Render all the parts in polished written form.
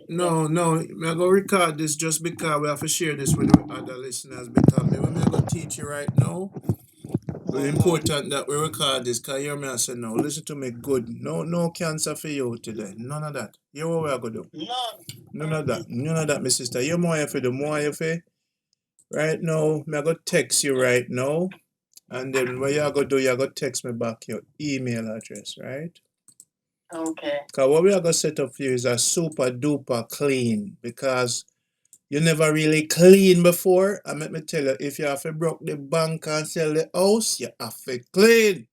No, no, I'm going to record this just because we have to share this with the other listeners because me, when I'm going to teach you right now, it's important that we record this because you hear me I say no, listen to me good. No, no cancer for you today. None of that. You know what we are going to do? None of that. None of that, my sister. You more you for the more you for. Right now, I'm going to text you right now. And then what you're going to do, you're going to text me back your email address, right? Okay. Because what we are going to set up for you is a super duper clean because you never really clean before. And let me tell you, if you have to broke the bank and sell the house, you have to clean.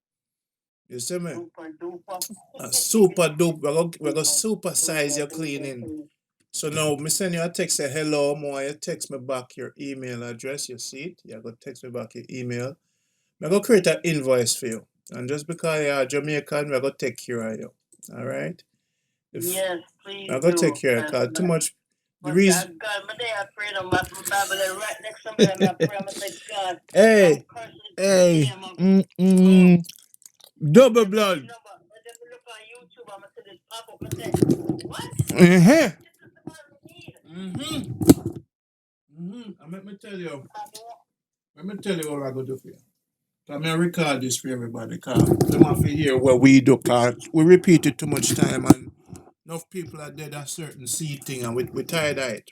You see me? Super duper. A super duper. We're going to super size your cleaning. So now, me send you a text say hello, more. You text me back your email address. You see it? You're going to text me back your email. I'm going to create an invoice for you. And just because you're Jamaican, we're going to take care of you. All right? Yes, please I'm going to do. take care of you because too much. The But reason. God, my day I prayed on my Bible right next to me and I pray, I'm going to say, God, Hey, I'm cursing hey, today. double blood. You know, but if you look on YouTube, I'm going to see this pop up and say, what? Uh-huh. This is the one we need. And let me tell you what I'm going to do for you. I'm going to record this for everybody because they have to hear what we do because we repeat it too much time and enough people are dead at certain seed thing and we tired of it.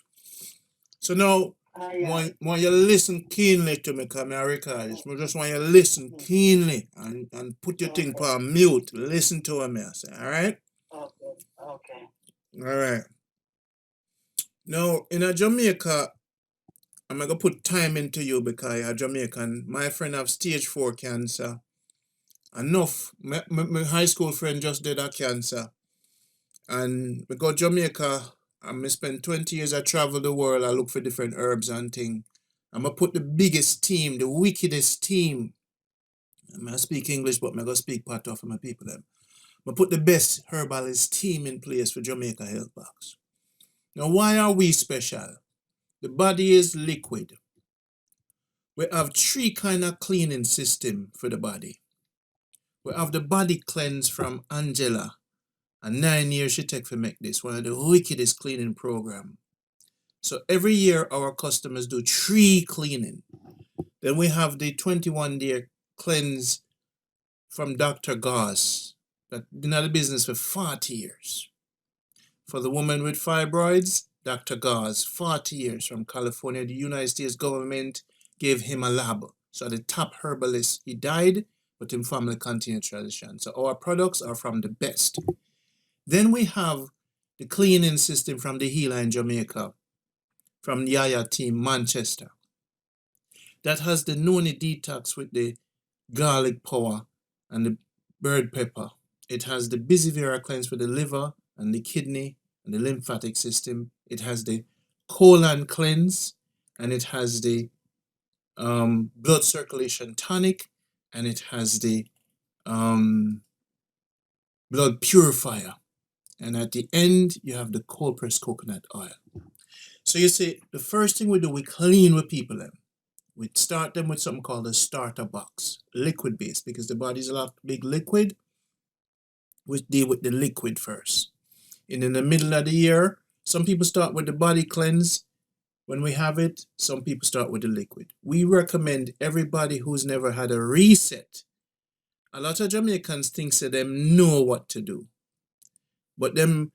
So now, when you listen keenly to me because I record this, I just want you to listen keenly and put your thing on mute. Listen to me, I say, all right? Okay. All right. Now, in a Jamaica, I'm going to put time into you because you're Jamaican. My friend have stage 4 cancer. Enough. My high school friend just did a cancer. And we go Jamaica and I spend 20 years I travel the world. I look for different herbs and things. I'm going to put the biggest team, the wickedest team. I'm going to speak English, but I'm going to speak part of my people. I'm going to put the best herbalist team in place for Jamaica Health Box. Now, why are we special? The body is liquid. We have 3 kind of cleaning system for the body. We have the body cleanse from Angela. And 9 years she take to make this, one of the wickedest cleaning program. So every year our customers do 3 cleaning. Then we have the 21-day cleanse from Dr. Goss that been out of business for 40 years. For the woman with fibroids, Dr. Goss, 40 years from California. The United States government gave him a lab. So the top herbalist, he died, but his family continued tradition. So our products are from the best. Then we have the cleaning system from the healer in Jamaica, from Yaya team, Manchester. That has the Noni Detox with the garlic power and the bird pepper. It has the busy Vera cleanse for the liver and the kidney and the lymphatic system. It has the colon cleanse and it has the blood circulation tonic and it has the blood purifier. And at the end, you have the cold pressed coconut oil. So you see, the first thing we do, we clean with people. We start them with something called a starter box, liquid based, because the body's a lot big liquid. We deal with the liquid first. And in the middle of the year, some people start with the body cleanse. When we have it, some people start with the liquid. We recommend everybody who's never had a reset. A lot of Jamaicans think that them know what to do. But them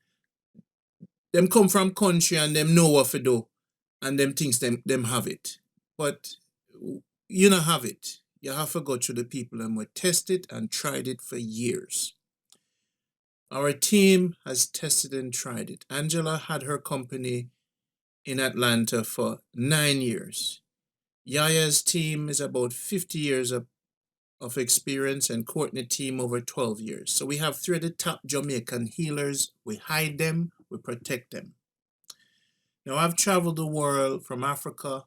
come from country and them know what to do. And them thinks them have it. But you don't have it. You have to go through the people and we tested and tried it for years. Our team has tested and tried it. Angela had her company in Atlanta for 9 years. Yaya's team is about 50 years of experience and Courtney team over 12 years. So we have 3 of the top Jamaican healers. We hide them, we protect them. Now I've traveled the world from Africa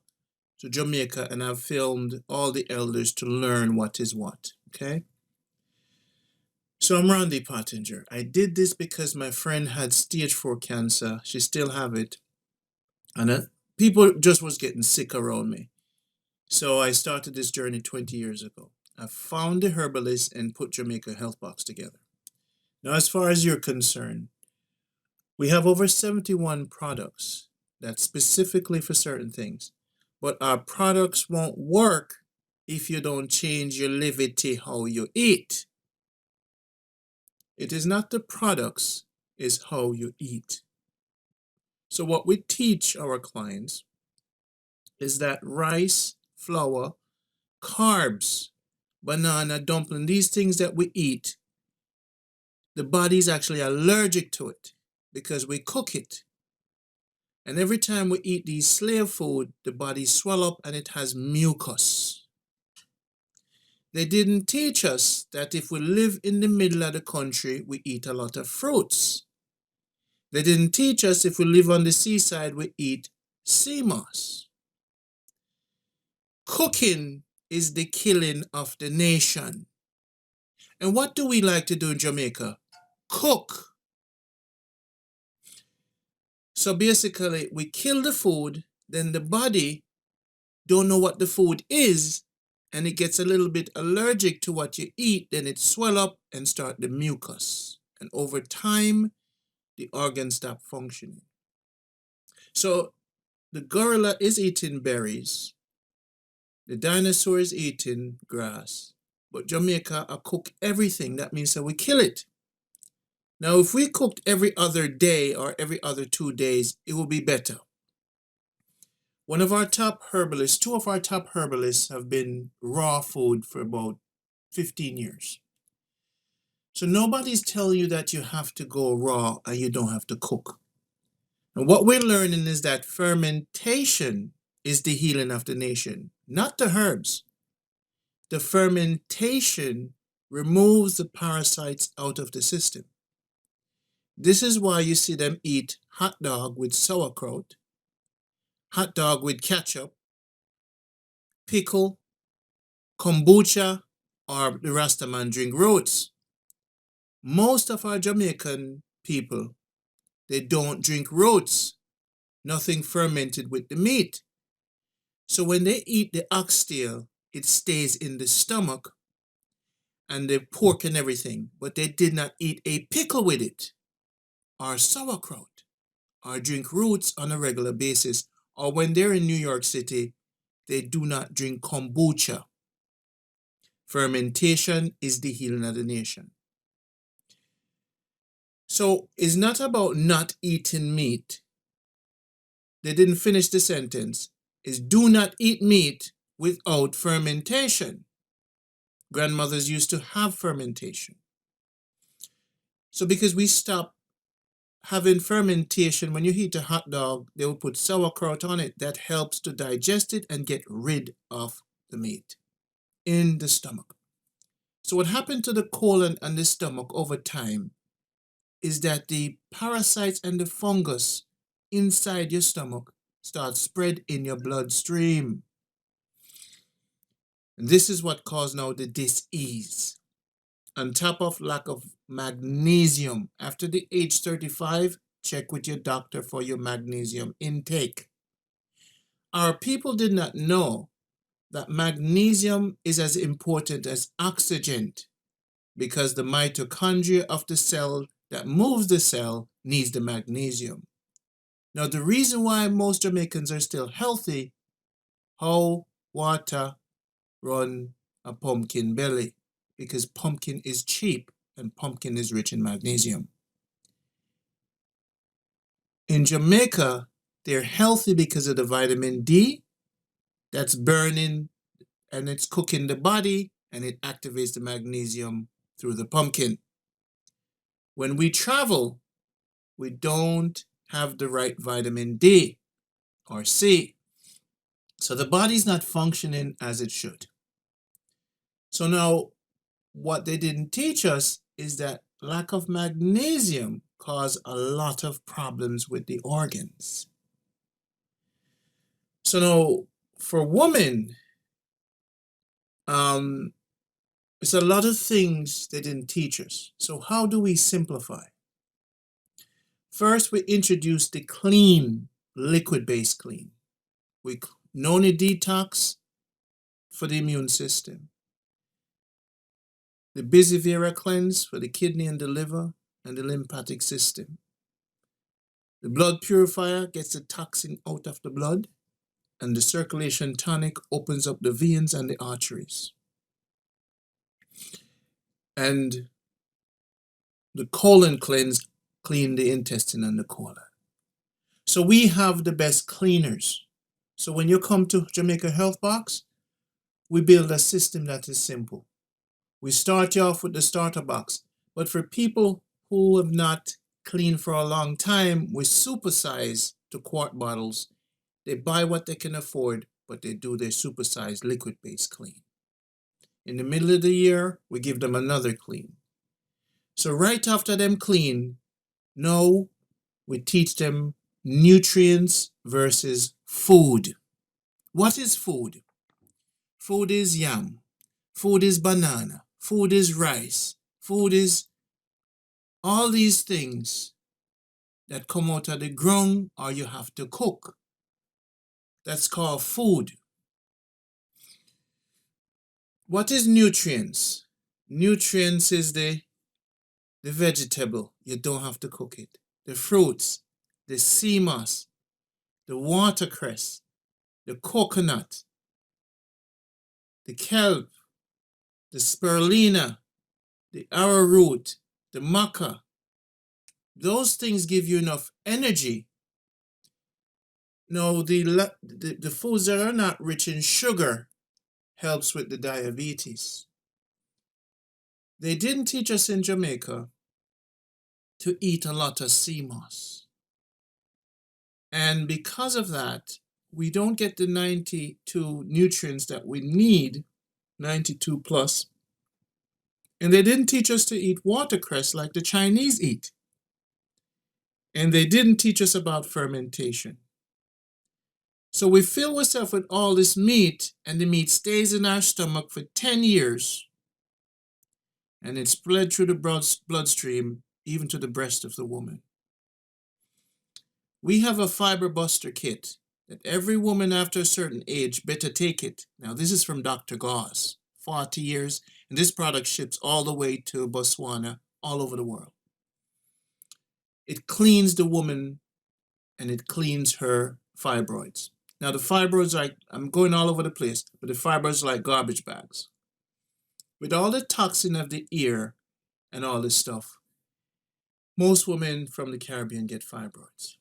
to Jamaica and I've filmed all the elders to learn what is what, okay? So I'm Randy Pottinger. I did this because my friend had stage 4 cancer. She still have it. And people just was getting sick around me. So I started this journey 20 years ago. I found the herbalist and put Jamaica Health Box together. Now, as far as you're concerned, We have over 71 products that's specifically for certain things, but our products won't work if you don't change your levity how you eat. It is not the products, it's how you eat. So what we teach our clients is that rice, flour, carbs, banana, dumpling, these things that we eat, the body is actually allergic to it because we cook it. And every time we eat these slave food, the body swell up and it has mucus. They didn't teach us that if we live in the middle of the country, we eat a lot of fruits. They didn't teach us if we live on the seaside, we eat sea moss. Cooking is the killing of the nation. And what do we like to do in Jamaica? Cook. So basically, we kill the food, then the body don't know what the food is, and it gets a little bit allergic to what you eat, then it swell up and start the mucus. And over time, the organs stop functioning. So the gorilla is eating berries, the dinosaur is eating grass, but Jamaica cook everything. That means that we kill it. Now, if we cooked every other day or every other 2 days, it will be better. One of our top herbalists, two of our top herbalists have been raw food for about 15 years. So nobody's telling you that you have to go raw and you don't have to cook. And what we're learning is that fermentation is the healing of the nation, not the herbs. The fermentation removes the parasites out of the system. This is why you see them eat hot dog with sauerkraut, hot dog with ketchup, pickle, kombucha, or the Rastaman drink roots. Most of our Jamaican people, they don't drink roots, nothing fermented with the meat. So when they eat the oxtail, it stays in the stomach and the pork and everything, but they did not eat a pickle with it, or sauerkraut, or drink roots on a regular basis, or when they're in New York City, they do not drink kombucha. Fermentation is the healing of the nation. So it's not about not eating meat. They didn't finish the sentence. It's do not eat meat without fermentation. Grandmothers used to have fermentation. So because we stopped having fermentation, when you eat a hot dog, they will put sauerkraut on it. That helps to digest it and get rid of the meat in the stomach. So what happened to the colon and the stomach over time is that the parasites and the fungus inside your stomach start spread in your bloodstream. And this is what caused now the dis-ease. On top of lack of magnesium, after the age 35, check with your doctor for your magnesium intake. Our people did not know that magnesium is as important as oxygen because the mitochondria of the cell that moves the cell needs the magnesium. Now, the reason why most Jamaicans are still healthy, how water run a pumpkin belly, because pumpkin is cheap and pumpkin is rich in magnesium. In Jamaica, they're healthy because of the vitamin D that's burning and it's cooking the body and it activates the magnesium through the pumpkin. When we travel, we don't have the right vitamin D or C. So the body's not functioning as it should. So now what they didn't teach us is that lack of magnesium cause a lot of problems with the organs. So now for women, it's a lot of things they didn't teach us. So how do we simplify? First, we introduced the clean, liquid-based clean. We Noni Detox for the immune system. The busy Vera cleanse for the kidney and the liver and the lymphatic system. The blood purifier gets the toxin out of the blood, and the circulation tonic opens up the veins and the arteries. And the colon cleanse clean the intestine and the colon. So we have the best cleaners. So when you come to Jamaica Health Box, we build a system that is simple. We start you off with the starter box, but for people who have not cleaned for a long time, we supersize to quart bottles. They buy what they can afford, but they do their supersized liquid-based clean. In the middle of the year, we give them another clean. So right after them clean, now we teach them nutrients versus food. What is food? Food is yam. Food is banana. Food is rice. Food is all these things that come out of the ground or you have to cook. That's called food. What is nutrients? Nutrients is the vegetable. You don't have to cook it. The fruits, the sea moss, the watercress, the coconut, the kelp, the spirulina, the arrowroot, the maca. Those things give you enough energy. Now, the foods that are not rich in sugar helps with the diabetes. They didn't teach us in Jamaica to eat a lot of sea moss. And because of that, we don't get the 92 nutrients that we need, 92 plus. And they didn't teach us to eat watercress like the Chinese eat. And they didn't teach us about fermentation. So we fill ourselves with all this meat, and the meat stays in our stomach for 10 years. And it's spread through the bloodstream, even to the breast of the woman. We have a fiber buster kit that every woman after a certain age better take it. Now, this is from Dr. Gauss, 40 years, and this product ships all the way to Botswana, all over the world. It cleans the woman, and it cleans her fibroids. Now, the fibroids, I'm going all over the place, but the fibroids are like garbage bags. With all the toxin of the ear and all this stuff, most women from the Caribbean get fibroids.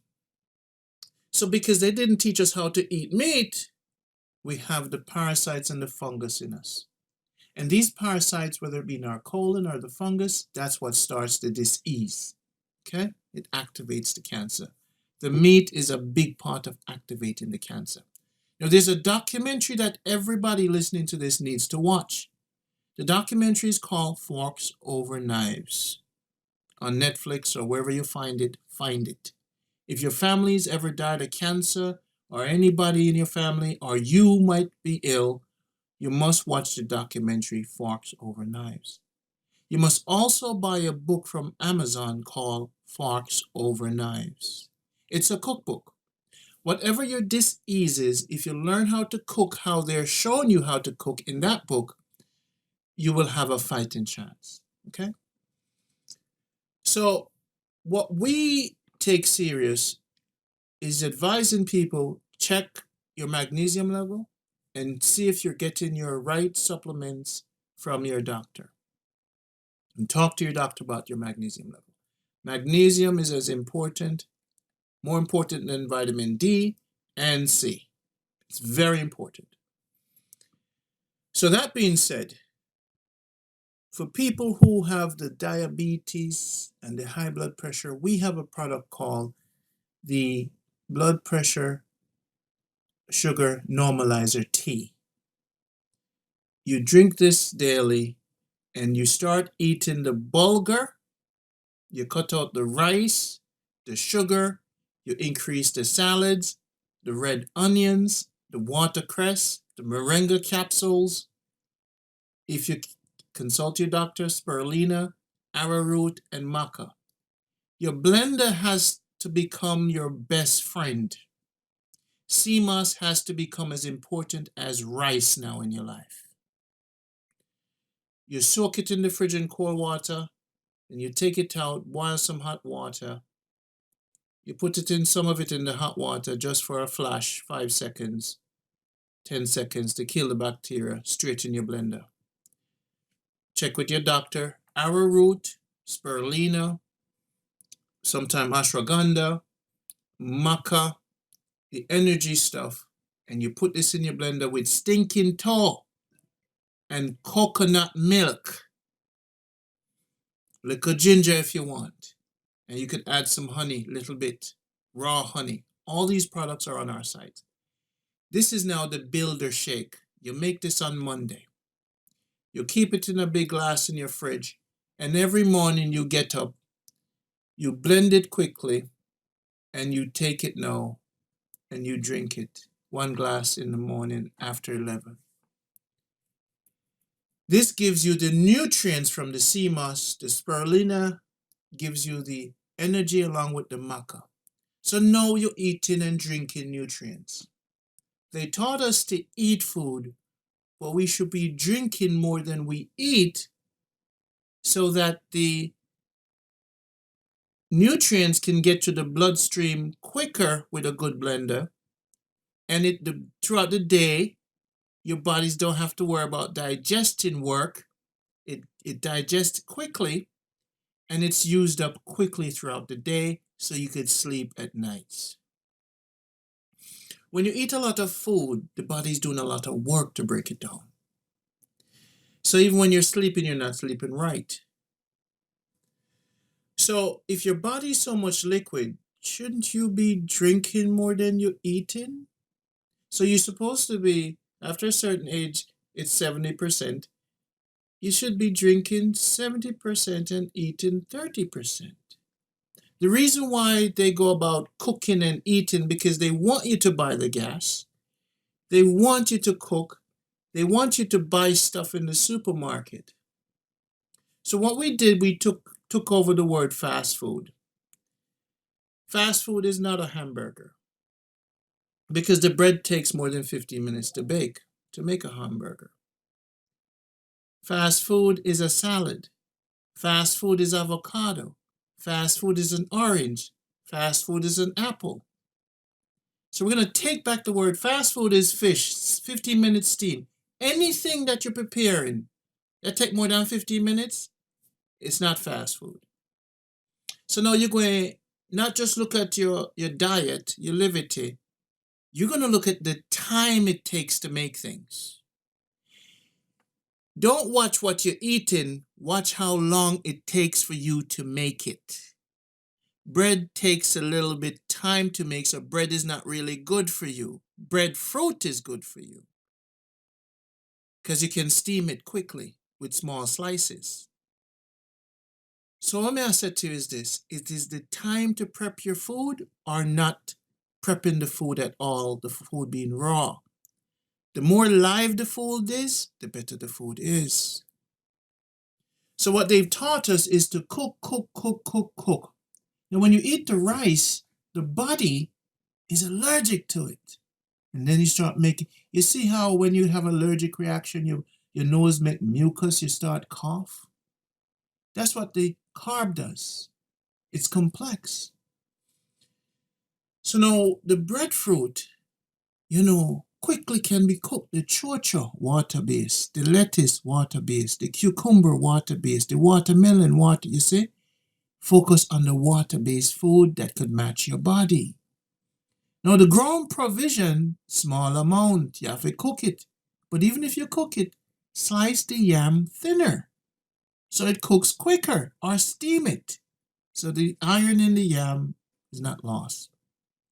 So because they didn't teach us how to eat meat, we have the parasites and the fungus in us. And these parasites, whether it be in our colon or the fungus, that's what starts the disease. Okay? It activates the cancer. The meat is a big part of activating the cancer. Now, there's a documentary that everybody listening to this needs to watch. The documentary is called Forks Over Knives. On Netflix or wherever you find it, find it. If your family's ever died of cancer, or anybody in your family, or you might be ill, you must watch the documentary Forks Over Knives. You must also buy a book from Amazon called Forks Over Knives. It's a cookbook. Whatever your disease is, if you learn how to cook how they're showing you how to cook in that book, you will have a fighting chance. Okay? So what we take serious is advising people check your magnesium level and see if you're getting your right supplements from your doctor. And talk to your doctor about your magnesium level. Magnesium is as important, more important than vitamin D and C. It's very important. So that being said, for people who have the diabetes and the high blood pressure, we have a product called the blood pressure sugar normalizer tea. You drink this daily and you start eating the bulgur, you cut out the rice, the sugar, you increase the salads, the red onions, the watercress, the moringa capsules. If you consult your doctor, spirulina, arrowroot, and maca. Your blender has to become your best friend. Sea moss has to become as important as rice now in your life. You soak it in the fridge in cold water, and you take it out, boil some hot water, You put it in, some of it in the hot water just for a flash, 5 seconds, 10 seconds to kill the bacteria, straight in your blender. Check with your doctor. Arrowroot, spirulina, sometimes ashwagandha, maca, the energy stuff, and you put this in your blender with stinking toe and coconut milk, little ginger if you want, and you could add some honey, little bit, raw honey. All these products are on our site. This is now the builder shake. You make this on Monday. You keep it in a big glass in your fridge, and every morning you get up, you blend it quickly, and you take it now, and you drink it. 1 glass in the morning after 11. This gives you the nutrients from the sea moss. The spirulina gives you the energy along with the maca. So now you're eating and drinking nutrients. They taught us to eat food, but we should be drinking more than we eat so that the nutrients can get to the bloodstream quicker with a good blender. And throughout the day, your bodies don't have to worry about digesting work. It digests quickly, and it's used up quickly throughout the day, so you could sleep at nights. When you eat a lot of food, the body's doing a lot of work to break it down. So even when you're sleeping, you're not sleeping right. So if your body's so much liquid, shouldn't you be drinking more than you're eating? So you're supposed to be, after a certain age, it's 70%. You should be drinking 70% and eating 30%. The reason why they go about cooking and eating, because they want you to buy the gas. They want you to cook. They want you to buy stuff in the supermarket. So what we did, we took over the word fast food. Fast food is not a hamburger, because the bread takes more than 15 minutes to bake, to make a hamburger. Fast food is a salad. Fast food is avocado. Fast food is an orange. Fast food is an apple. So we're going to take back the word. Fast food is fish, 15 minutes steam. Anything that you're preparing that take more than 15 minutes, it's not fast food. So now you're going to not just look at your diet, your levity. You're going to look at the time it takes to make things. Don't watch what you're eating. Watch how long it takes for you to make it. Bread takes a little bit time to make, so bread is not really good for you. Breadfruit is good for you because you can steam it quickly with small slices. So what I said to you is this: it is the time to prep your food or not prepping the food at all, the food being raw. The more live the food is, the better the food is. So what they've taught us is to cook, cook, cook, cook, cook. Now when you eat the rice, the body is allergic to it. And then you start making, you see how when you have allergic reaction, your nose make mucus, you start cough? That's what the carb does. It's complex. So now the breadfruit, quickly can be cooked. The chocho, water-based. The lettuce, water-based. The cucumber, water-based. The watermelon, water, you see? Focus on the water-based food that could match your body. Now the ground provision, small amount, you have to cook it. But even if you cook it, slice the yam thinner so it cooks quicker, or steam it so the iron in the yam is not lost.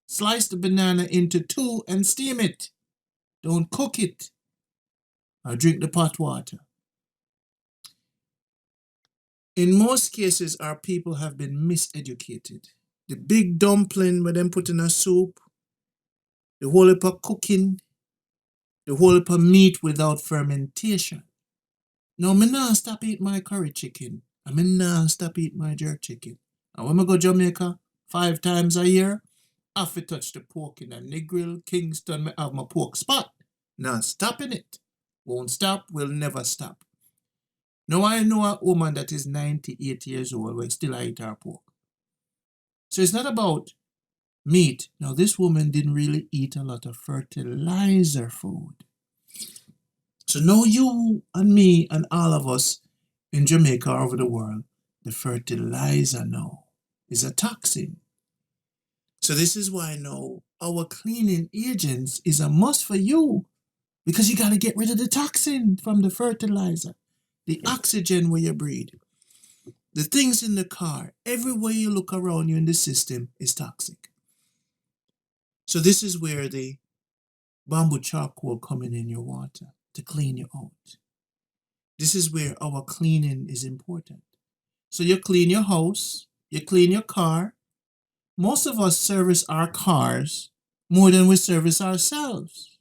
Slice the banana into 2 and steam it. Don't cook it or drink the pot water. In most cases, our people have been miseducated. The big dumpling where them put in a soup, the whole heap of cooking, the whole heap of meat without fermentation. Now, me nah stop eat my curry chicken. And me nah stop eat my jerk chicken. And when I go Jamaica 5 times a year, I have to touch the pork in a Negril, Kingston, me have my pork spot. Nah stopping it. Won't stop, will never stop. Now I know a woman that is 98 years old who still eat her pork. So it's not about meat. Now, this woman didn't really eat a lot of fertilizer food. So now you and me and all of us in Jamaica or over the world, the fertilizer now is a toxin. So this is why now our cleaning agents is a must for you, because you got to get rid of the toxin from the fertilizer, the oxygen where you breathe, the things in the car, everywhere you look around you in the system is toxic. So this is where the bamboo charcoal coming in your water to clean you out. This is where our cleaning is important. So you clean your house, you clean your car. Most of us service our cars more than we service ourselves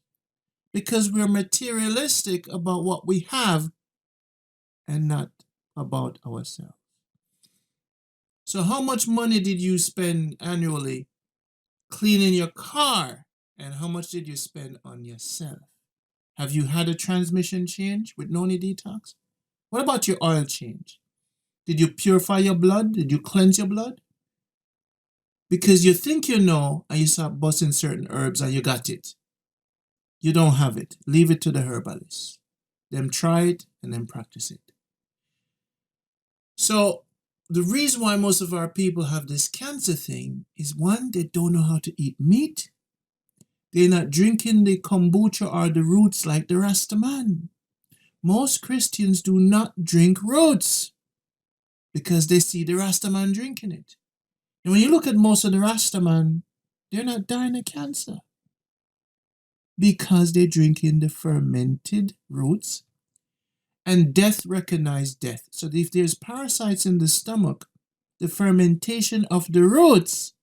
because we're materialistic about what we have and not about ourselves. So how much money did you spend annually cleaning your car, and how much did you spend on yourself? Have you had a transmission change with Noni Detox? What about your oil change? Did you purify your blood? Did you cleanse your blood? Because you think you know and you start busting certain herbs and you got it. You don't have it. Leave it to the herbalists. Them try it and then practice it. So the reason why most of our people have this cancer thing is, one, they don't know how to eat meat. They're not drinking the kombucha or the roots like the Rastaman. Most Christians do not drink roots because they see the Rastaman drinking it. And when you look at most of the Rastaman, they're not dying of cancer because they're drinking the fermented roots, and death recognizes death. So if there's parasites in the stomach, the fermentation of the roots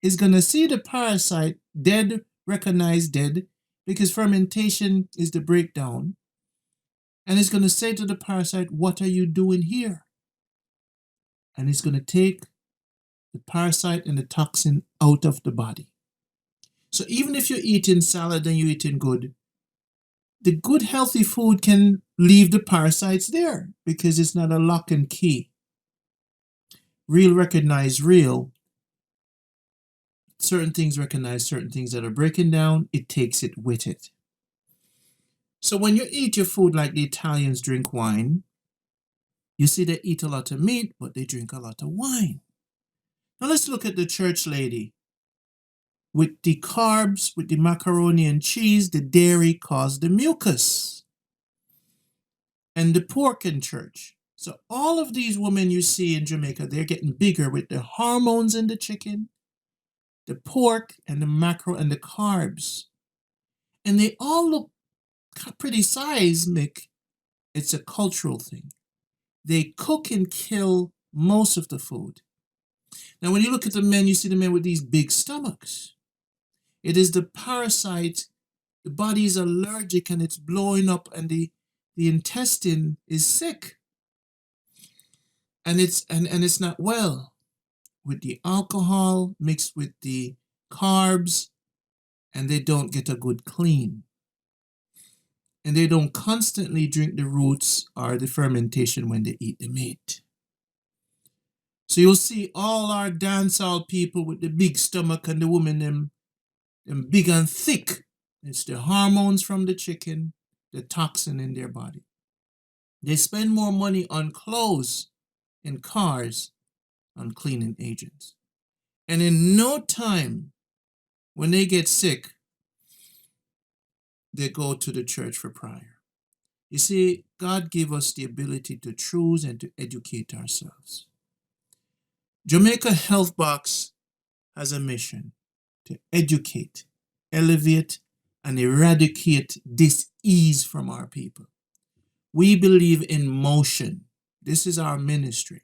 is going to see the parasite dead, recognize dead, because fermentation is the breakdown. And it's going to say to the parasite, what are you doing here? And it's going to take the parasite and the toxin out of the body. So even if you're eating salad and you're eating good, the good healthy food can leave the parasites there because it's not a lock and key. Real recognize real. Certain things recognize certain things that are breaking down. It takes it with it. So when you eat your food like the Italians drink wine, you see they eat a lot of meat, but they drink a lot of wine. Now let's look at the church lady. With the carbs, with the macaroni and cheese, the dairy caused the mucus. And the pork in church. So all of these women you see in Jamaica, they're getting bigger with the hormones in the chicken, the pork, and the macro and the carbs. And they all look pretty seismic. It's a cultural thing. They cook and kill most of the food. Now, when you look at the men, you see the men with these big stomachs. It is the parasite. The body is allergic and it's blowing up, and the intestine is sick. And it's not well. With the alcohol mixed with the carbs, and they don't get a good clean. And they don't constantly drink the roots or the fermentation when they eat the meat. So you'll see all our dancehall people with the big stomach and the women them big and thick. It's the hormones from the chicken, the toxin in their body. They spend more money on clothes and cars, on cleaning agents. And in no time, when they get sick, they go to the church for prayer. You see, God gave us the ability to choose and to educate ourselves. Jamaica Health Box has a mission to educate, elevate, and eradicate dis-ease from our people. We believe in motion. This is our ministry.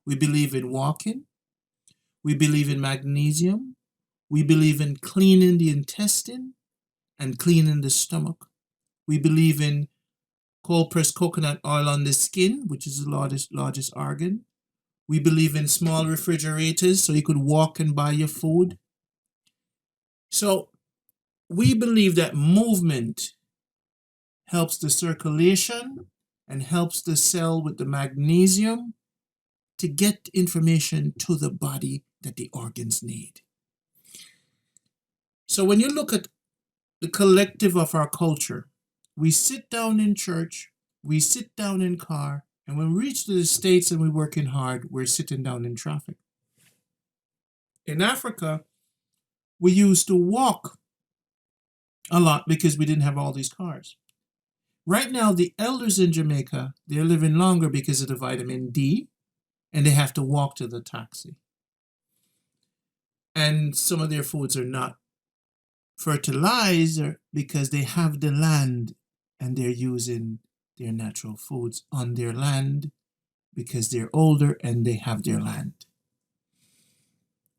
We believe in walking. We believe in magnesium. We believe in cleaning the intestine and cleaning the stomach. We believe in cold-pressed coconut oil on the skin, which is the largest organ. We believe in small refrigerators so you could walk and buy your food. So we believe that movement helps the circulation and helps the cell with the magnesium to get information to the body that the organs need. So when you look at the collective of our culture, we sit down in church, we sit down in car, and when we reach to the States and we're working hard, we're sitting down in traffic. In Africa, we used to walk a lot because we didn't have all these cars. Right now, the elders in Jamaica, they're living longer because of the vitamin D, and they have to walk to the taxi. And some of their foods are not fertilizer because they have the land and they're using their natural foods on their land because they're older and they have their land.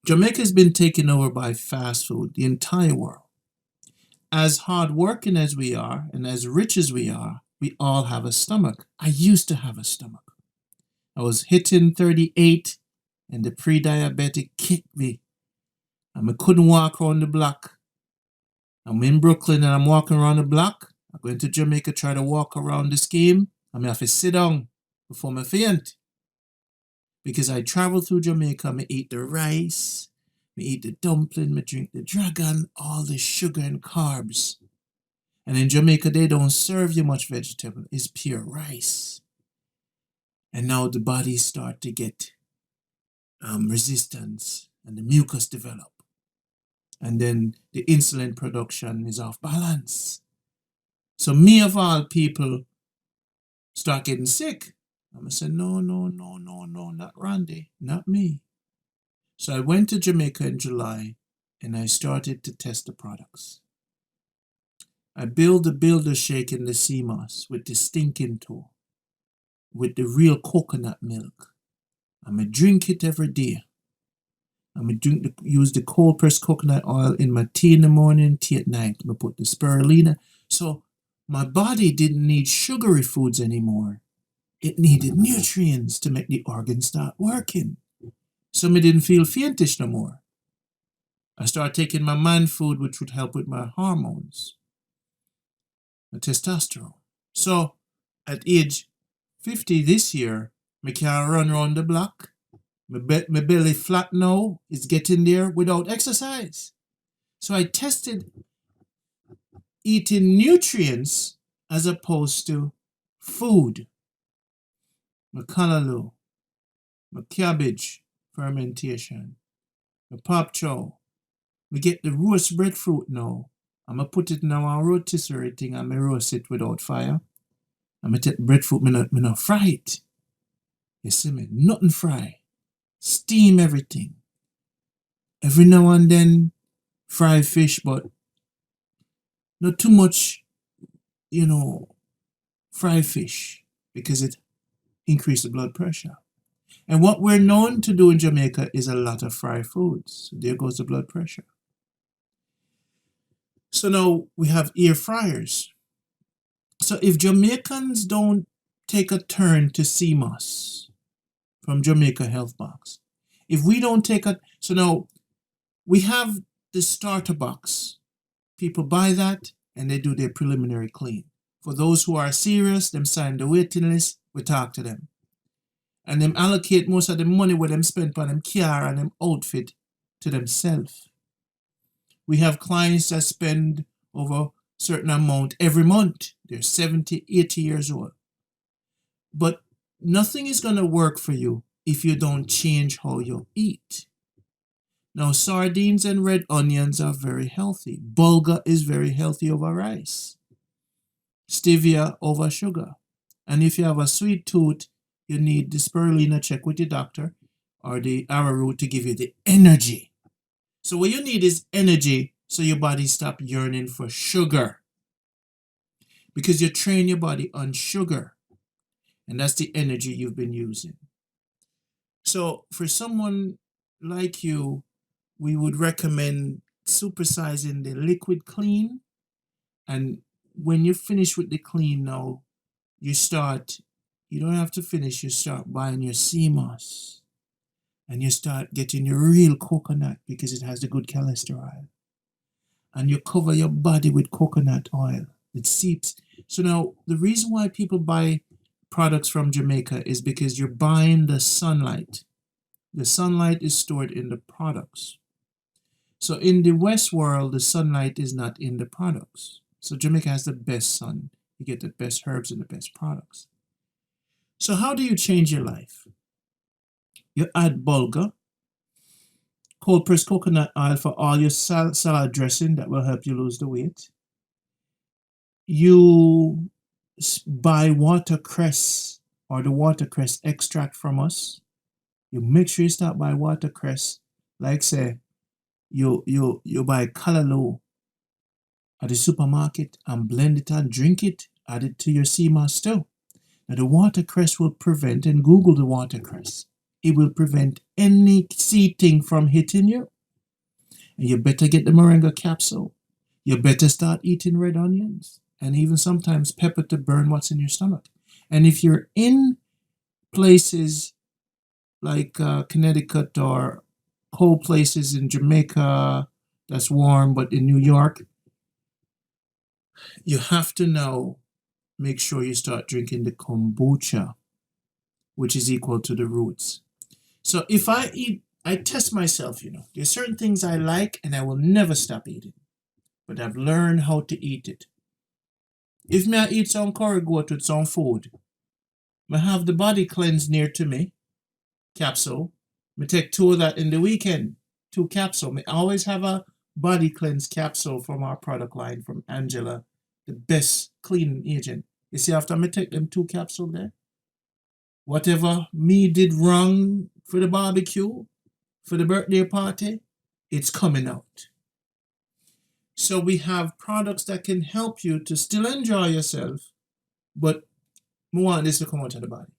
Jamaica's been taken over by fast food, the entire world. As hardworking as we are and as rich as we are, we all have a stomach. I used to have a stomach. I was hitting 38 and the pre-diabetic kicked me. And I couldn't walk around the block. I'm in Brooklyn and I'm walking around the block. I'm going to Jamaica, try to walk around the scheme. I'm have to sit down before I faint. Because I travel through Jamaica, I eat the rice, I eat the dumpling, I drink the dragon, all the sugar and carbs. And in Jamaica, they don't serve you much vegetable. It's pure rice. And now the body start to get resistance and the mucus develop. And then the insulin production is off balance. So me of all people start getting sick. I'm going to say, no, not Randy, not me. So I went to Jamaica in July and I started to test the products. I build the builder shake in the sea moss with the stinking toe, with the real coconut milk. I'm going to drink it every day. I'm going to use the cold pressed coconut oil in my tea in the morning, tea at night. I'm going to put the spirulina. So my body didn't need sugary foods anymore. It needed nutrients to make the organs start working. So I didn't feel faintish no more. I started taking my man food, which would help with my hormones, my testosterone. So at age 50 this year, I can run around the block. My belly flat now is getting there without exercise. So I tested eating nutrients as opposed to food. My callaloo, my cabbage fermentation, my pop chow. We get the roast breadfruit now. I'm going to put it in our rotisserie thing and I roast it without fire. I'm going to take breadfruit, me not fry it. You see me? Nothing fry. Steam everything. Every now and then, fry fish, but not too much, fry fish because it increases the blood pressure. And what we're known to do in Jamaica is a lot of fried foods. So there goes the blood pressure. So now we have air fryers. So if Jamaicans don't take a turn to CMOS from Jamaica Health Box, if we don't take a... So now we have the starter box. People buy that and they do their preliminary clean. For those who are serious, them sign the waiting list, we talk to them. And them allocate most of the money where them spend on them car and them outfit to themselves. We have clients that spend over a certain amount every month. They're 70, 80 years old. But nothing is going to work for you if you don't change how you eat. Now, sardines and red onions are very healthy. Bulgur is very healthy over rice. Stevia over sugar. And if you have a sweet tooth, you need the spirulina, check with your doctor, or the arrowroot to give you the energy. So what you need is energy so your body stop yearning for sugar. Because you train your body on sugar. And that's the energy you've been using. So for someone like you, we would recommend supersizing the liquid clean. And when you finish with the clean now, you don't have to finish, you start buying your CMOS. And you start getting your real coconut because it has the good cholesterol. And you cover your body with coconut oil. It seeps. So now, the reason why people buy products from Jamaica is because you're buying the sunlight. The sunlight is stored in the products. So in the West world, the sunlight is not in the products. So Jamaica has the best sun. You get the best herbs and the best products. So how do you change your life? You add bulgur, cold pressed coconut oil for all your salad dressing that will help you lose the weight. You buy watercress or the watercress extract from us. You make sure you start by watercress. Like say, you buy callaloo at the supermarket and blend it and drink it. Add it to your sea moss too. Now the watercress will prevent, and Google the watercress. It will prevent any sea thing from hitting you. And you better get the moringa capsule. You better start eating red onions and even sometimes pepper to burn what's in your stomach. And if you're in places like Connecticut or cold places in Jamaica that's warm, but in New York, you have to now make sure you start drinking the kombucha, which is equal to the roots. So if I eat, I test myself, There's certain things I like and I will never stop eating, but I've learned how to eat it. If me I eat some curry goat with some food, I have the body cleanse near to me, capsule. Me take 2 of that in the weekend, 2 capsule. Me always have a body cleanse capsule from our product line from Angela, the best cleaning agent. You see, after me take them 2 capsule there, whatever me did wrong for the barbecue, for the birthday party, it's coming out. So we have products that can help you to still enjoy yourself, but we want this to come out of the body.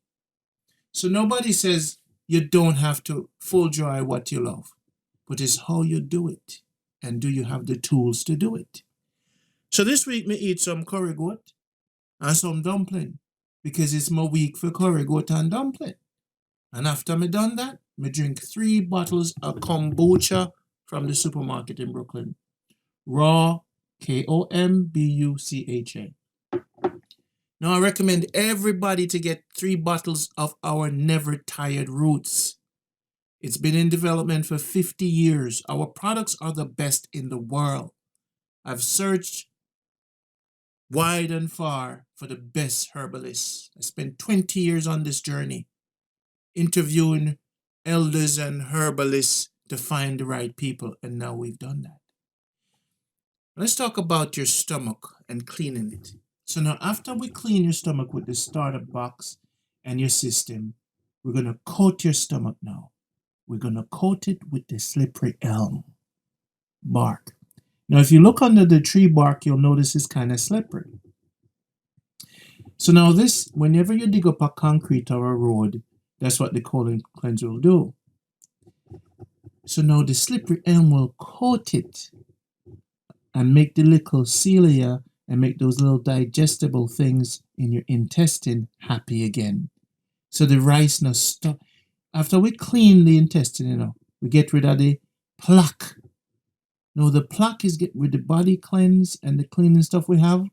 So nobody says you don't have to full joy what you love, but it's how you do it. And do you have the tools to do it? So this week me eat some curry goat and some dumpling because it's my week for curry goat and dumpling. And after me done that, me drink 3 bottles of kombucha from the supermarket in Brooklyn. Raw, Kombucha. Now I recommend everybody to get 3 bottles of our Never Tired Roots. It's been in development for 50 years. Our products are the best in the world. I've searched wide and far for the best herbalists. I spent 20 years on this journey, interviewing elders and herbalists to find the right people, and now we've done that. Let's talk about your stomach and cleaning it. So now after we clean your stomach with the starter box and your system, we're going to coat your stomach now. We're going to coat it with the slippery elm bark. Now if you look under the tree bark, you'll notice it's kind of slippery. So now this, whenever you dig up a concrete or a road, that's what the coating cleanser will do. So now the slippery elm will coat it and make the little cilia and make those little digestible things in your intestine happy again. So the rice now stop. After we clean the intestine, we get rid of the plaque. Now the plaque is get with the body cleanse and the cleaning stuff we have.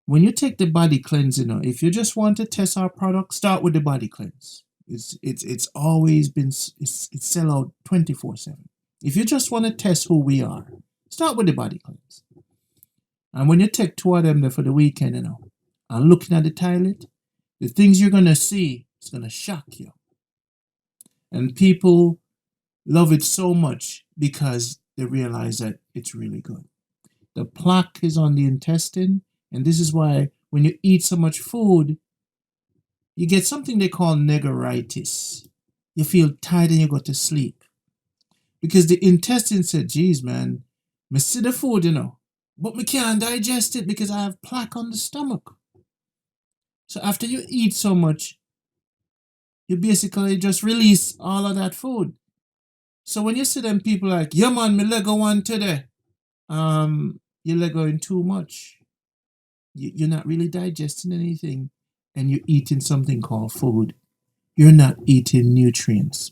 When you take the body cleanse, if you just want to test our product, start with the body cleanse. It's always been it's sell out 24/7. If you just want to test who we are, start with the body cleanse. And when you take 2 of them there for the weekend, and looking at the toilet, the things you're gonna see is gonna shock you. And people love it so much because they realize that it's really good. The plaque is on the intestine, and this is why when you eat so much food, you get something they call negaritis. You feel tired and you go to sleep. Because the intestine said, geez, man, me see the food, but me can't digest it because I have plaque on the stomach. So after you eat so much, you basically just release all of that food. So when you see them people like, yeah man, me Lego one today, you're Legoing too much. You're not really digesting anything, and you're eating something called food. You're not eating nutrients.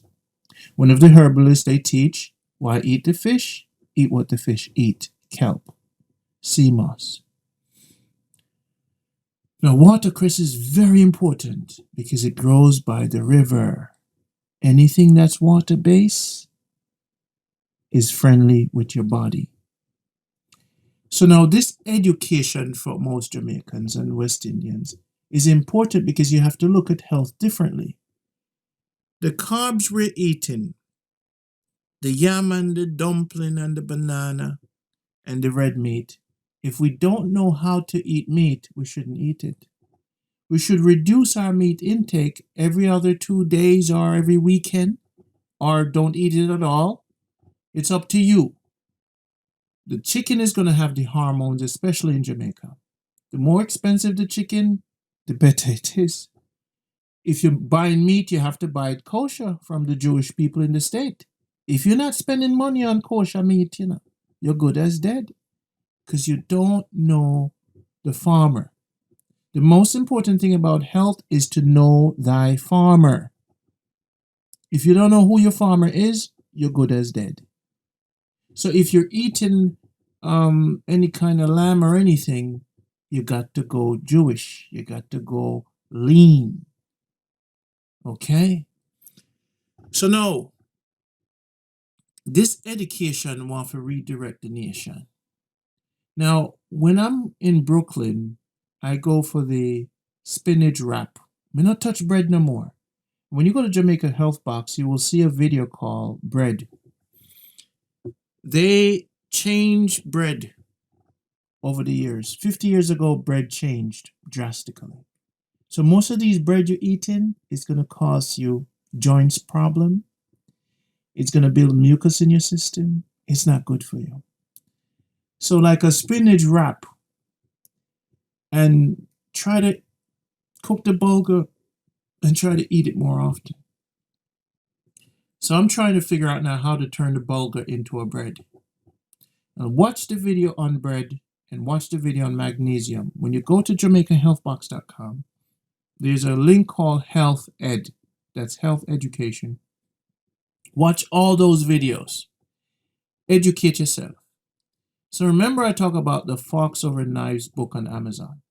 One of the herbalists, they teach, why eat the fish? Eat what the fish eat. Kelp, sea moss. Now, watercress is very important because it grows by the river. Anything that's water-based is friendly with your body. So now this education for most Jamaicans and West Indians is important because you have to look at health differently. The carbs we're eating, the yam and the dumpling and the banana and the red meat, if we don't know how to eat meat, we shouldn't eat it. We should reduce our meat intake every other 2 days or every weekend, or don't eat it at all. It's up to you. The chicken is going to have the hormones, especially in Jamaica. The more expensive the chicken, the better it is. If you're buying meat, you have to buy it kosher from the Jewish people in the state. If you're not spending money on kosher meat, you're good as dead because you don't know the farmer. The most important thing about health is to know thy farmer. If you don't know who your farmer is, you're good as dead. So if you're eating any kind of lamb or anything, you got to go Jewish. You got to go lean. Okay? So now, this education want to redirect the nation. Now, when I'm in Brooklyn, I go for the spinach wrap. I not touch bread no more. When you go to Jamaica Health Box, you will see a video called Bread. They change bread over the years. 50 years ago, bread changed drastically. So most of these bread you're eating is going to cause you joints problem. It's going to build mucus in your system. It's not good for you. So like a spinach wrap, and try to cook the bulgur and try to eat it more often. So I'm trying to figure out now how to turn the bulgur into a bread. Now watch the video on bread and watch the video on magnesium. When you go to JamaicanHealthBox.com, there's a link called Health Ed. That's health education. Watch all those videos. Educate yourself. So remember I talk about the Forks Over Knives book on Amazon.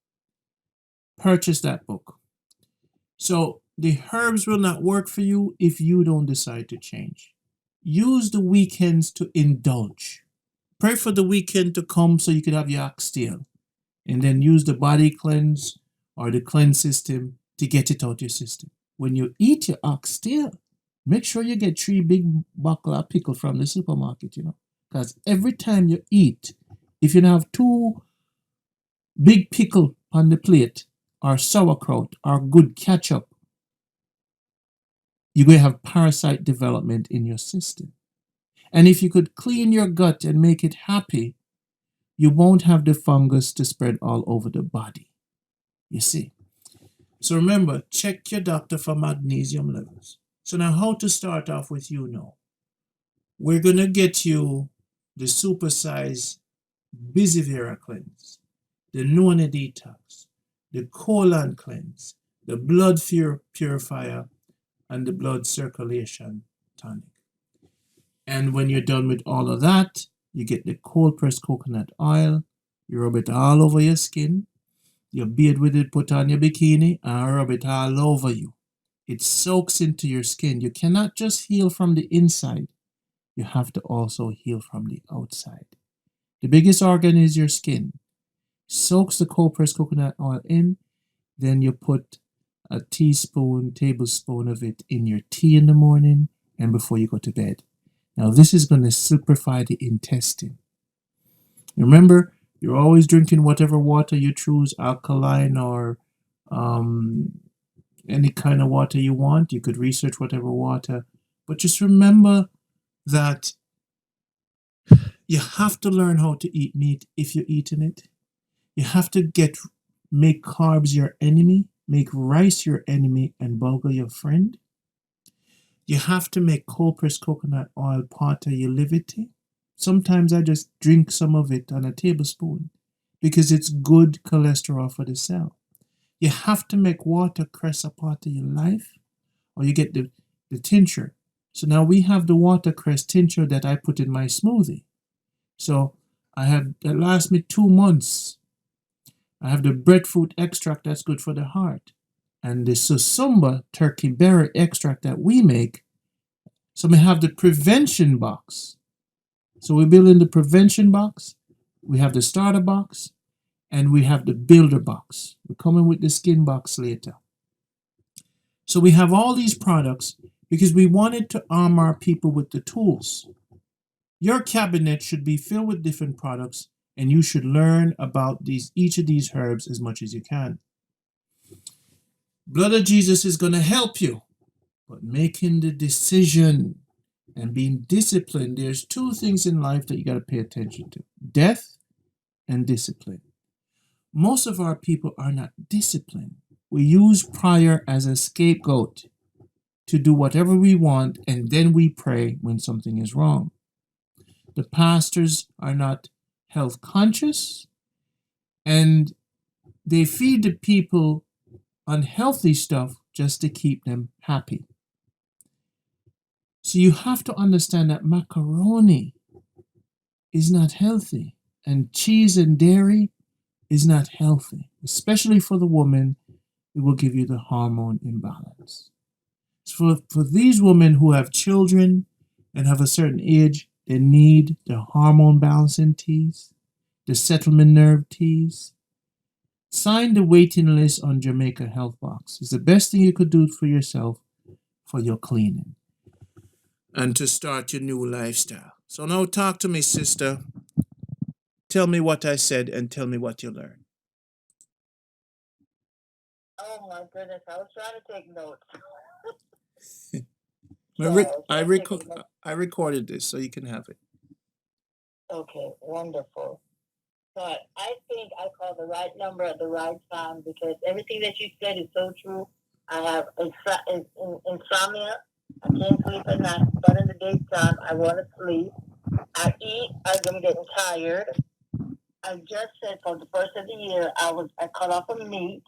Purchase that book. So the herbs will not work for you if you don't decide to change. Use the weekends to indulge. Pray for the weekend to come so you can have your oxtail. And then use the body cleanse or the cleanse system to get it out your system. When you eat your oxtail, make sure you get 3 big buckle of pickle from the supermarket, Because every time you eat, if you have 2 big pickle on the plate, or sauerkraut, or good ketchup, you're going to have parasite development in your system. And if you could clean your gut and make it happy, you won't have the fungus to spread all over the body. You see? So remember, check your doctor for magnesium levels. So now how to start off with now. We're going to get you the supersize busy Vera cleanse, the Noni detox, the colon cleanse, the blood purifier, and the blood circulation tonic. And when you're done with all of that, you get the cold pressed coconut oil, you rub it all over your skin, you bathe with it, put on your bikini, and rub it all over you. It soaks into your skin. You cannot just heal from the inside. You have to also heal from the outside. The biggest organ is your skin. Soaks the cold pressed coconut oil in, then you put a tablespoon of it in your tea in the morning and before you go to bed. Now this is going to simplify the intestine. Remember, you're always drinking whatever water you choose, alkaline or any kind of water you want. You could research whatever water, but just remember that you have to learn how to eat meat if you're eating it. You have to make carbs your enemy, make rice your enemy, and bulgur your friend. You have to make cold pressed coconut oil part of your levity. Sometimes I just drink some of it on a tablespoon because it's good cholesterol for the cell. You have to make watercress a part of your life, or you get the tincture. So now we have the watercress tincture that I put in my smoothie. So that lasts me 2 months. I have the breadfruit extract that's good for the heart. And the susumba turkey berry extract that we make. So I have the prevention box. So we're building the prevention box, we have the starter box, and we have the builder box. We're coming with the skin box later. So we have all these products because we wanted to arm our people with the tools. Your cabinet should be filled with different products, and you should learn about each of these herbs as much as you can. Blood of Jesus is going to help you, but making the decision and being disciplined, there's two things in life that you got to pay attention to: death and discipline. Most of our people are not disciplined. We use prayer as a scapegoat to do whatever we want, and then we pray when something is wrong. The pastors are not health conscious, and they feed the people unhealthy stuff just to keep them happy. So you have to understand that macaroni is not healthy, and cheese and dairy is not healthy, especially for the woman. It will give you the hormone imbalance. For these women who have children and have a certain age, they need the hormone balancing teas, the settlement nerve teas. Sign the waiting list on Jamaica Health Box. It's the best thing you could do for yourself for your cleaning and to start your new lifestyle. So now talk to me, sister. Tell me what I said and tell me what you learned. Oh my goodness, I was trying to take notes. I recorded this so you can have it. Okay, wonderful. But I think I called the right number at the right time because everything that you said is so true. I have insomnia. I can't sleep at night, but in the daytime, I want to sleep. I eat. I'm getting tired. I just said for the first of the year, I cut off of meat,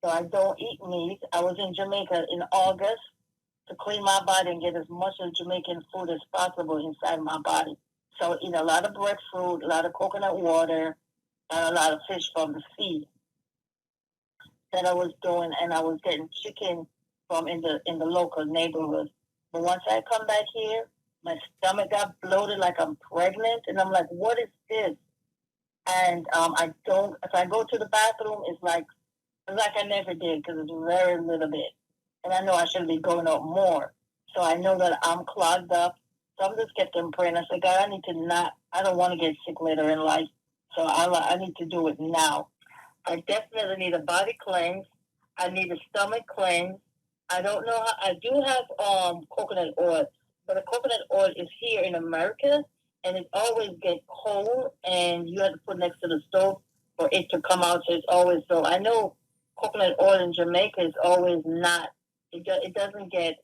so I don't eat meat. I was in Jamaica in August to clean my body and get as much of Jamaican food as possible inside my body. So eat a lot of breadfruit, a lot of coconut water, and a lot of fish from the sea that I was doing, and I was getting chicken from in the local neighborhood. But once I come back here, my stomach got bloated like I'm pregnant, and I'm like, what is this? And I don't. If I go to the bathroom, it's like I never did because it's very little bit, and I know I should be going out more. So I know that I'm clogged up. So I'm just getting praying. I said, God, I need to not. I don't want to get sick later in life. So I need to do it now. I definitely need a body cleanse. I need a stomach cleanse. I don't know how. I do have coconut oil, but the coconut oil is here in America, and it always gets cold, and you have to put next to the stove for it to come out. So it's always so. I know coconut oil in Jamaica is always not. It doesn't get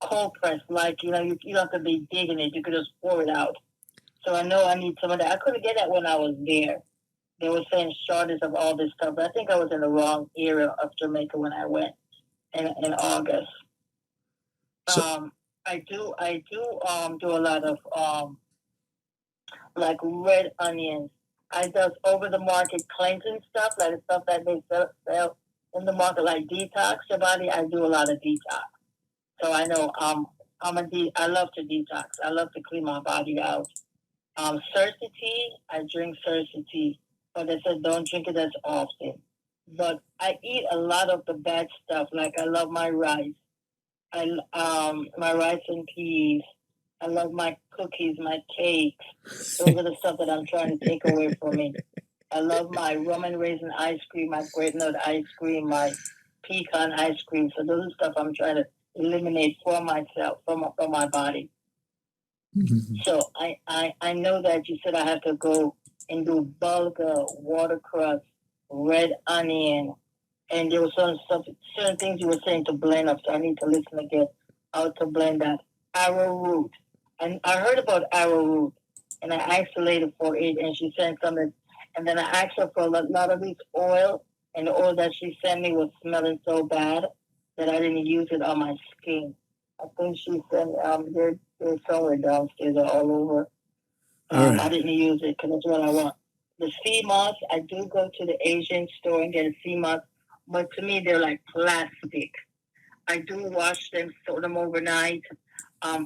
cold pressed like you don't have to be digging it. You could just pour it out. So I know I need some of that. I couldn't get that when I was there. They were saying shortage of all this stuff, but I think I was in the wrong area of Jamaica when I went in August. So, I do a lot of like red onions. I do over the market cleansing stuff, like the stuff that they sell in the market, like Detox your body. I do a lot of detox, so I know I love to detox. I love to clean my body out. Tea, I drink tea, but they said don't drink it as often. But I eat a lot of the bad stuff. Like I love my rice. My rice and peas. I love my cookies, my cakes. Those are the stuff that I'm trying to take away from me. I love my rum and raisin ice cream, my grape nut ice cream, my pecan ice cream. So those are stuff I'm trying to eliminate for myself, from my body. Mm-hmm. So I know that you said I have to go and do bulgur, watercress, red onion, and there was certain things you were saying to blend up. So I need to listen again how to blend that arrowroot. And I heard about arrowroot, and I asked the lady for it, and she sent something. And then I asked her for a lot of this oil, and the oil that she sent me was smelling so bad that I didn't use it on my skin. I think she sent they're somewhere downstairs or all over. Right. I didn't use it because that's what I want. The sea moss, I do go to the Asian store and get a sea moss, but to me they're like plastic. I do wash them, soak them overnight.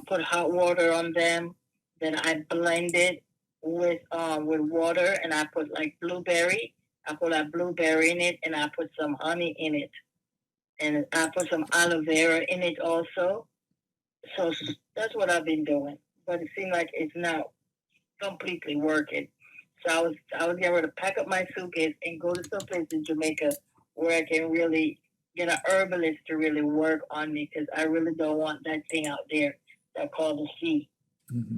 put hot water on them. Then I blend it with water, and I put like blueberry. I put a blueberry in it, and I put some honey in it, and I put some aloe vera in it also. So that's what I've been doing, but it seemed like it's not completely working. So I was getting ready to pack up my suitcase and go to some place in Jamaica where I can really get an herbalist to really work on me, because I really don't want that thing out there that called the sea. Mm-hmm.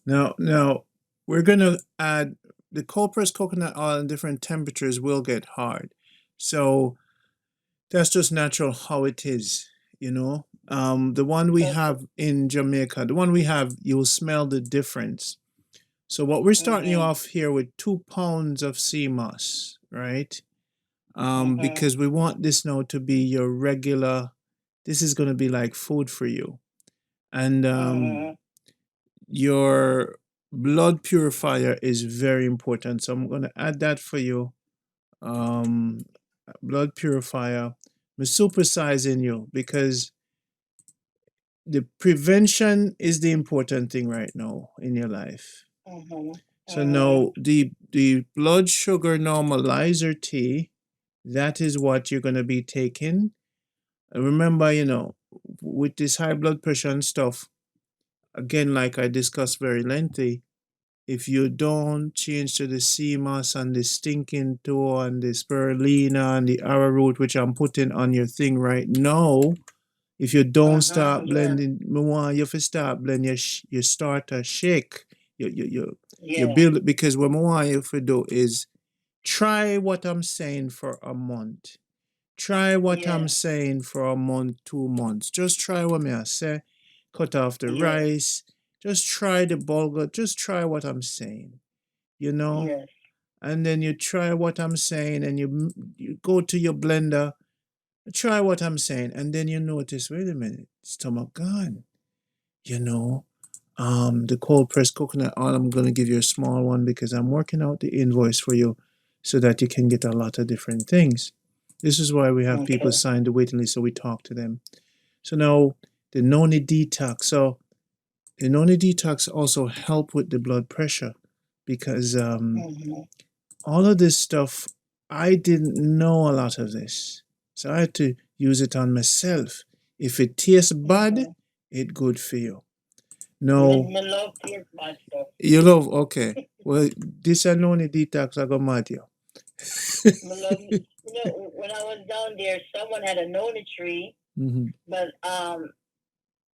Now we're gonna add the cold pressed coconut oil in different temperatures will get hard, so that's just natural how it is, you know. The one we Okay. have in Jamaica, the one we have, you'll smell the difference. So what we're starting you Mm-hmm. off here with 2 pounds of sea moss, right? Mm-hmm. Because we want this now to be your regular. This is going to be like food for you, and Mm-hmm. your blood purifier is very important. So I'm going to add that for you. Blood purifier. I'm supersizing you because the prevention is the important thing right now in your life. Mm-hmm. So Mm-hmm. now the blood sugar normalizer tea, that is what you're gonna be taking. And remember, with this high blood pressure and stuff, again, like I discussed very lengthy, if you don't change to the CMOS and the stinking toe and the spirulina and the arrowroot, which I'm putting on your thing right now, if you don't start Yeah. blending, me want you to start blend your starter shake. You Yeah. build, because what I want you to do is try what I'm saying for a month. Try what Yeah. I'm saying for a month, 2 months. Just try what me I say. Cut off the Yeah. rice. Just try the bulgur. Just try what I'm saying. You know? Yes. And then you try what I'm saying and you go to your blender, try what I'm saying, and then you notice, wait a minute, stomach gone. You know, the cold pressed coconut oil, I'm gonna give you a small one because I'm working out the invoice for you so that you can get a lot of different things. This is why we have people Okay. sign the waiting list, so we talk to them. So now the Noni detox. So the Noni detox also help with the blood pressure because Mm-hmm. all of this stuff, I didn't know a lot of this. So I had to use it on myself. If it tastes bad, Mm-hmm. it good for you. Me, No, me love taste bad stuff. you love, okay. Well, this and only detox I got mad you. Me love, when I was down there, someone had a noni tree, Mm-hmm. but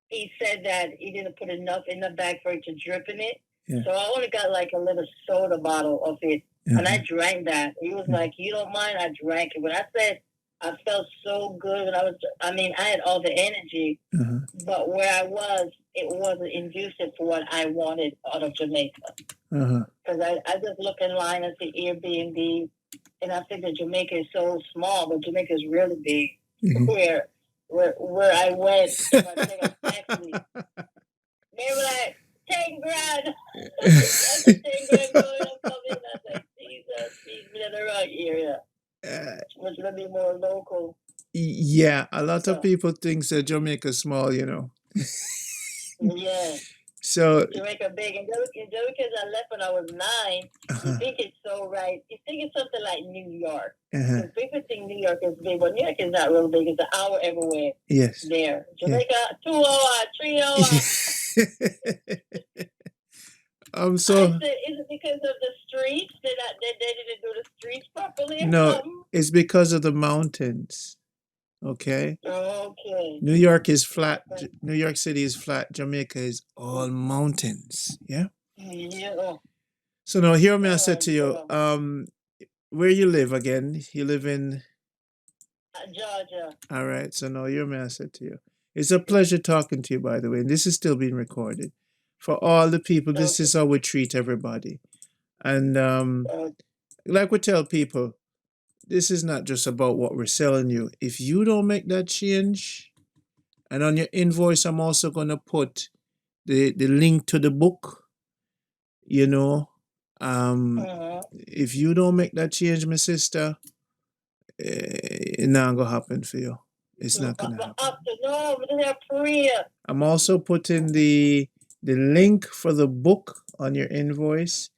he said that he didn't put enough in the bag for it to drip in it. Yeah. So I only got like a little soda bottle of it, and I drank that. He was like, "You don't mind?" I drank it. When I said I felt so good when I had all the energy, Uh-huh. but where I was, it wasn't inducing for what I wanted out of Jamaica. Uh-huh. Because I just look in line at the Airbnb, and I think that Jamaica is so small, but Jamaica is really big. Mhm. Where I went, and I take a taxi. They were like, 10 grand. I said, 10 grand going, I'm coming. I was like, Jesus, he's in the right area. Which will be more local. Yeah, a lot of So, people think that Jamaica small, yeah. So Jamaica big. And Jamaica, I left when I was 9. You think it's so right. You think it's something like New York. Because people think New York is big, but New York is not real big. It's an hour everywhere. Yes. There. Jamaica, 2 hours, 3 hours. So I said, is it because of the streets? They didn't do the streets properly or no, something? it's because of the mountains. Okay. Okay. New York is flat. New York City is flat. Jamaica is all mountains. Yeah. Yeah. So now hear me I said to you, where you live again? You live in Georgia. all right. So now hear me I said to you. It's a pleasure talking to you, by the way. And this is still being recorded. For all the people, this is how we treat everybody. And like we tell people, this is not just about what we're selling you. If you don't make that change, and on your invoice, I'm also going to put the link to the book, if you don't make that change, my sister, it's not going to happen for you. It's not gonna happen. No, we didn't have prayer. I'm also putting the link for the book on your invoice.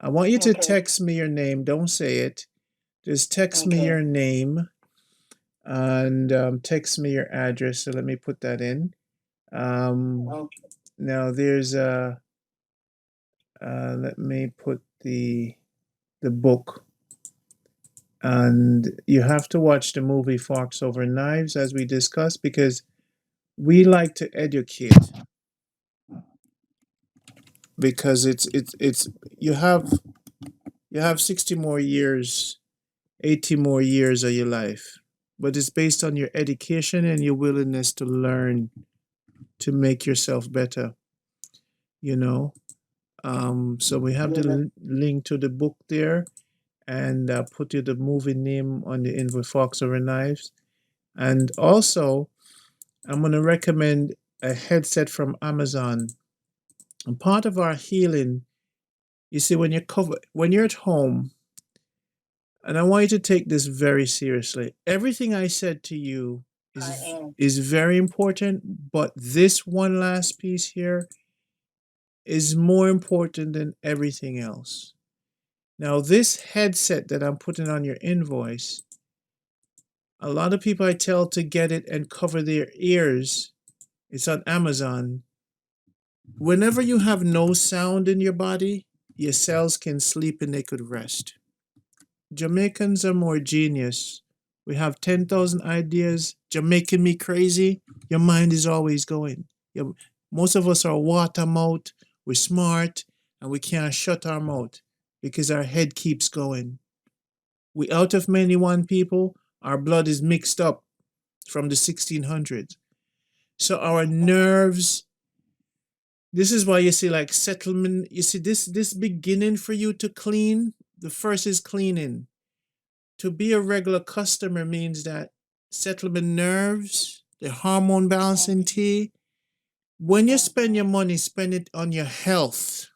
I want you to Okay. text me your name. Don't say it. Just text me Okay. your name and text me your address. So let me put that in. Okay. Now there's a. Let me put the book. And you have to watch the movie Forks Over Knives, as we discussed, because we like to educate. Because it's you have 60 more years, 80 more years of your life, but it's based on your education and your willingness to learn to make yourself better. You know, so we have the link to the book there, and put you the movie name on the invoice, Forks Over Knives. And also, I'm going to recommend a headset from Amazon. And part of our healing, you see, when you're at home, and I want you to take this very seriously. Everything I said to you is very important, but this one last piece here is more important than everything else. Now, this headset that I'm putting on your invoice, a lot of people I tell to get it and cover their ears. It's on Amazon. Whenever you have no sound in your body, your cells can sleep and they could rest. Jamaicans are more genius. We have 10,000 ideas. Jamaican me crazy. Your mind is always going. Most of us are water mouth. We're smart and we can't shut our mouth because our head keeps going. We out of many one people. Our blood is mixed up from the 1600s. So our nerves, this is why you see like settlement. You see this beginning for you to clean. The first is cleaning. To be a regular customer means that settlement nerves, the hormone balancing tea. When you spend your money, spend it on your health.